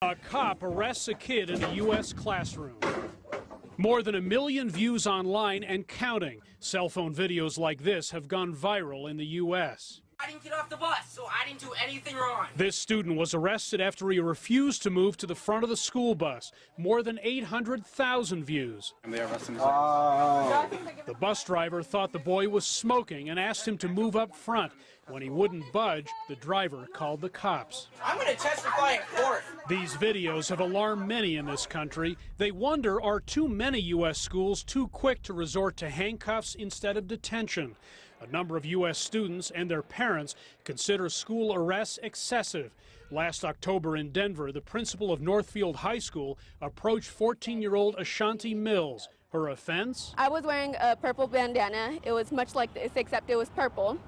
A cop arrests a kid in a U.S. classroom. More than 1 million views online and counting. Cell phone videos like this have gone viral in the U.S. I didn't get off the bus, so I didn't do anything wrong. This student was arrested after he refused to move to the front of the school bus. More than 800,000 views. And they arrested him. The bus driver thought the boy was smoking and asked him to move up front. When he wouldn't budge, the driver called the cops. I'm going to testify in court. These videos have alarmed many in this country. They wonder, are too many U.S. schools too quick to resort to handcuffs instead of detention? A number of U.S. students and their parents consider school arrests excessive. Last October in Denver, the principal of Northfield High School approached 14-year-old Ashanti Mills. Her offense? I was wearing a purple bandana. It was much like this, except it was purple.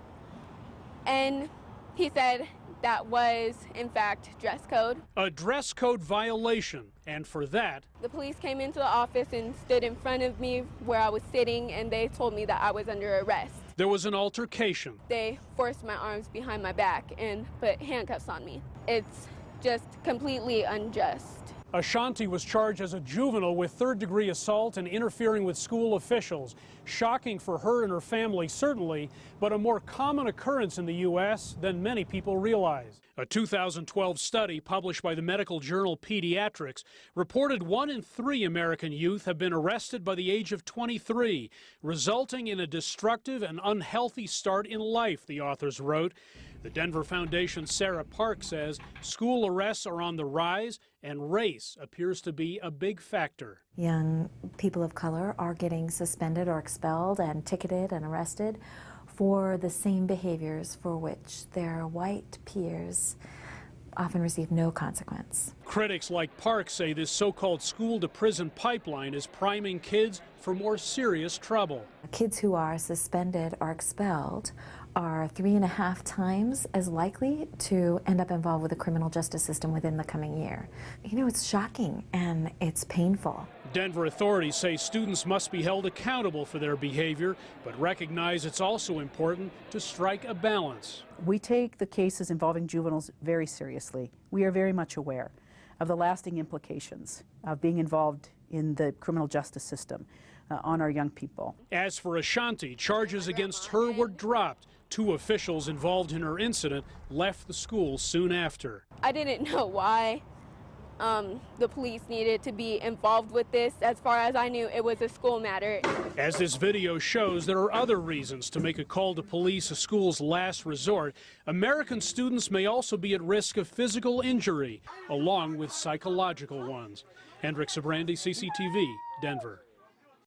And he said that was, in fact, dress code. A dress code violation, and for that, the police came into the office and stood in front of me where I was sitting, and they told me that I was under arrest. there was an altercation. They forced my arms behind my back and put handcuffs on me. It's just completely unjust. Ashanti was charged as a juvenile with third-degree assault and interfering with school officials. Shocking for her and her family, certainly, but a more common occurrence in the U.S. than many people realize. A 2012 study published by the medical journal Pediatrics reported 1 in 3 American youth have been arrested by the age of 23, resulting in a destructive and unhealthy start in life, the authors wrote. The Denver Foundation's Sarah Park says school arrests are on the rise, and race appears to be a big factor. Young people of color are getting suspended or expelled and ticketed and arrested for the same behaviors for which their white peers often receive no consequence. Critics like Park say this so-called school-to-prison pipeline is priming kids for more serious trouble. Kids who are suspended or expelled are 3.5 times as likely to end up involved with the criminal justice system within the coming year. You know, it's shocking and it's painful. Denver authorities say students must be held accountable for their behavior, but recognize it's also important to strike a balance. We take the cases involving juveniles very seriously. We are very much aware of the lasting implications of being involved in the criminal justice system on our young people. As for Ashanti, charges against her were dropped. 2 officials involved in her incident left the school soon after. I didn't know why the police needed to be involved with this. As far as I knew, it was a school matter. As this video shows, there are other reasons to make a call to police a school's last resort. American students may also be at risk of physical injury, along with psychological ones. Hendrik Sabrandi, CCTV, Denver.